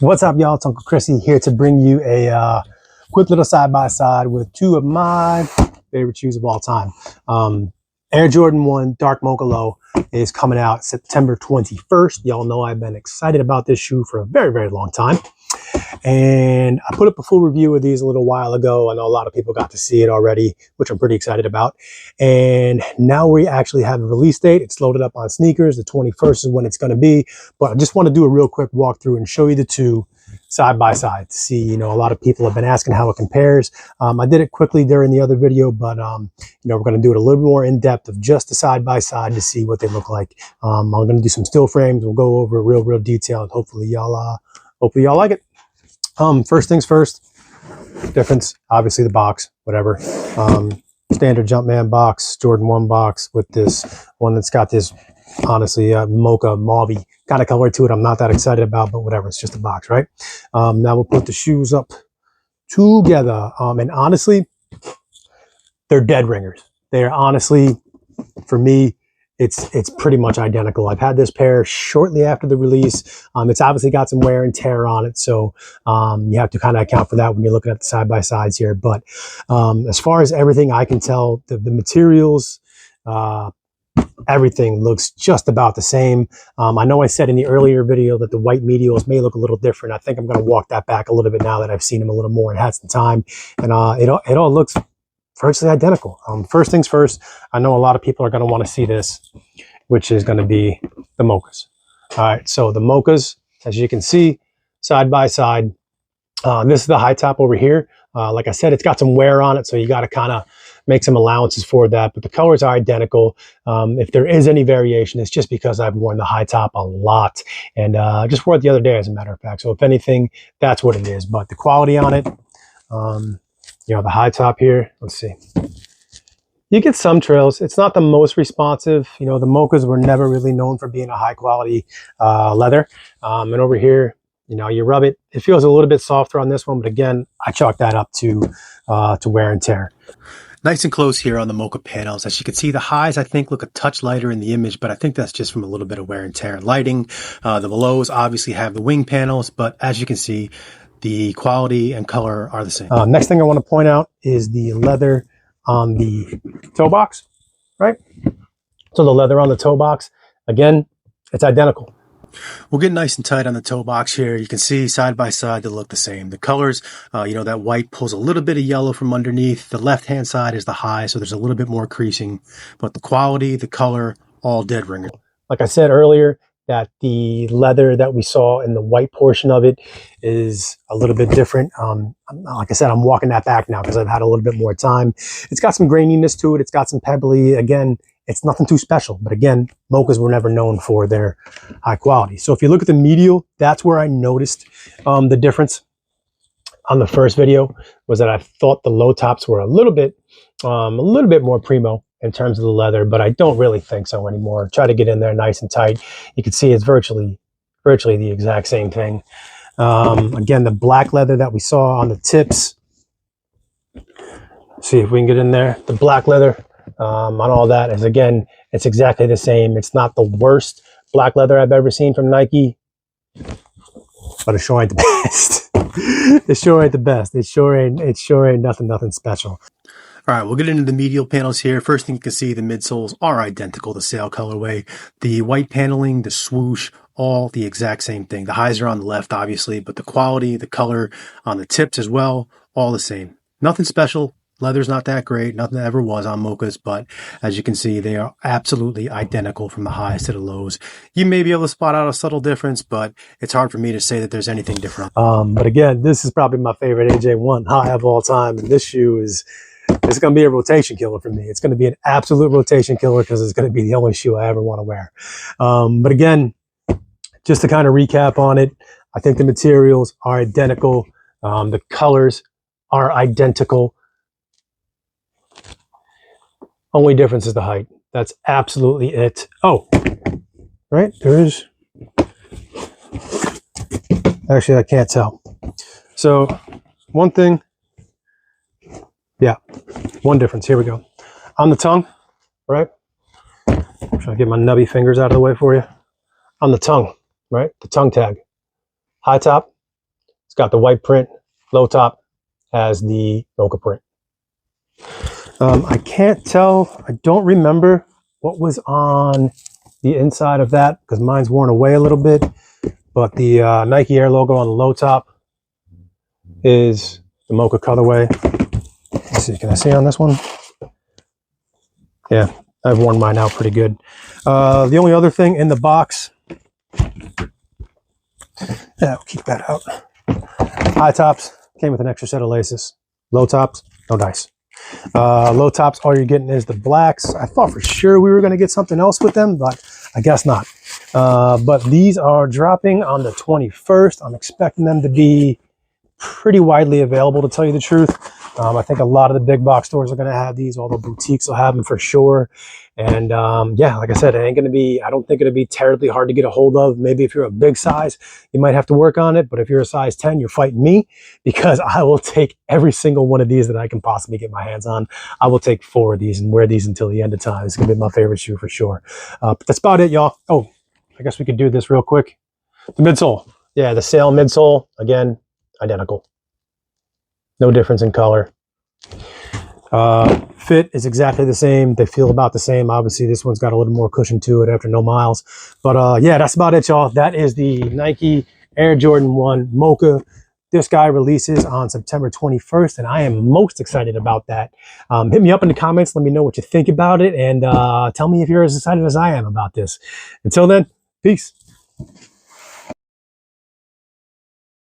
What's up, y'all? It's Uncle Chrissy here to bring you a quick little side-by-side with two of my favorite shoes of all time. Air Jordan 1 Dark Mocha Low is coming out September 21st. Y'all know I've been excited about this shoe for a very, very long time. And I put up a full review of these a little while ago. I know a lot of people got to see it already, which I'm pretty excited about. And now we actually have a release date. It's loaded up on sneakers. The 21st is when it's going to be. But I just want to do a real quick walkthrough and show you the two side by side to see, you know, a lot of people have been asking how it compares. I did it quickly during the other video, but, you know, we're going to do it a little more in depth of just the side by side to see what they look like. I'm going to do some still frames. We'll go over real detail, and hopefully y'all like it. First things first, difference, obviously the box, whatever. Standard Jumpman box, Jordan 1 box with this one that's got this, honestly, mocha mauve kind of color to it. I'm not that excited about, but whatever, it's just a box, right? Now we'll put the shoes up together. And honestly, they're dead ringers. They're honestly, for me, it's pretty much identical. I've had this pair shortly after the release. It's obviously got some wear and tear on it, so you have to kind of account for that when you're looking at the side-by-sides here. But as far as everything I can tell, the materials, everything looks just about the same. I know I said in the earlier video that the white medials may look a little different. I think I'm going to walk that back a little bit now that I've seen them a little more and had some time. And it all looks virtually identical. First things first, I know a lot of people are going to want to see this, which is going to be the Mochas. All right, so the Mochas, as you can see, side by side. This is the high top over here. Like I said, it's got some wear on it, so you got to kind of make some allowances for that. But the colors are identical. If there is any variation, it's just because I've worn the high top a lot, and just wore it the other day, as a matter of fact. So if anything, that's what it is. But the quality on it, you know, the high top here, let's see. You get some trails. It's not the most responsive. You know, the Mochas were never really known for being a high quality leather. And over here, you know, you rub it, it feels a little bit softer on this one, but again, I chalk that up to wear and tear. Nice and close here on the Mocha panels. As you can see, the highs, I think, look a touch lighter in the image, but I think that's just from a little bit of wear and tear and lighting. The lows obviously have the wing panels, but as you can see, the quality and color are the same. Next thing I want to point out is the leather on the toe box, right? So the leather on the toe box, again, it's identical. We'll get nice and tight on the toe box here. You can see side by side, they look the same. The colors, you know, that white pulls a little bit of yellow from underneath. The left-hand side is the high, so there's a little bit more creasing. But the quality, the color, all dead ringer. Like I said earlier, that the leather that we saw in the white portion of it is a little bit different. Like I said, I'm walking that back now because I've had a little bit more time. It's got some graininess to it. It's got some pebbly. Again, it's nothing too special. But again, Mochas were never known for their high quality. So if you look at the medial, that's where I noticed the difference on the first video, was that I thought the low tops were a little bit more primo in terms of the leather, but I don't really think so anymore. Try to get in there nice and tight. You can see it's virtually the exact same thing. Again, the black leather that we saw on the tips. See if we can get in there. The black leather on all that is, again, it's exactly the same. It's not the worst black leather I've ever seen from Nike, but it sure ain't the best. It sure ain't the best. It sure ain't nothing special. All right, we'll get into the medial panels here. First thing you can see, the midsoles are identical, the sail colorway. The white paneling, the swoosh, all the exact same thing. The highs are on the left, obviously, but the quality, the color on the tips as well, all the same. Nothing special. Leather's not that great. Nothing that ever was on Mochas, but as you can see, they are absolutely identical from the highs to the lows. You may be able to spot out a subtle difference, but it's hard for me to say that there's anything different. But again, this is probably my favorite AJ1 high of all time, and this shoe it's going to be a rotation killer for me. It's going to be an absolute rotation killer because it's going to be the only shoe I ever want to wear. But again, just to kind of recap on it, I think the materials are identical. The colors are identical. Only difference is the height. That's absolutely it. Oh, right, there is. Actually, I can't tell. So one thing, yeah, one difference. Here we go. On the tongue, right? I'm trying to get my nubby fingers out of the way for you. On the tongue, right? The tongue tag. High top, It's got the white print. Low top has the mocha print. I can't tell. I don't remember what was on the inside of that because mine's worn away a little bit. But the Nike Air logo on the low top is the mocha colorway. Let's see, can I see on this one? Yeah, I've worn mine out pretty good. The only other thing in the box, yeah, we'll keep that out. High tops came with an extra set of laces. Low tops, no dice. Low tops, all you're getting is the blacks. I thought for sure we were going to get something else with them, but I guess not. But these are dropping on the 21st. I'm expecting them to be pretty widely available, to tell you the truth. I think a lot of the big box stores are going to have these, although boutiques will have them for sure. And yeah, like I said, it ain't going to be, I don't think it'll be terribly hard to get a hold of. Maybe if you're a big size, you might have to work on it. But if you're a size 10, you're fighting me, because I will take every single one of these that I can possibly get my hands on. I will take 4 of these and wear these until the end of time. It's going to be my favorite shoe for sure. But that's about it, y'all. Oh, I guess we could do this real quick. The midsole. Yeah, the sail midsole, again, identical. No difference in color. Fit is exactly the same. They feel about the same. Obviously, this one's got a little more cushion to it after no miles. But yeah, that's about it, y'all. That is the Nike Air Jordan 1 Mocha. This guy releases on September 21st, and I am most excited about that. Hit me up in the comments. Let me know what you think about it, and tell me if you're as excited as I am about this. Until then, peace.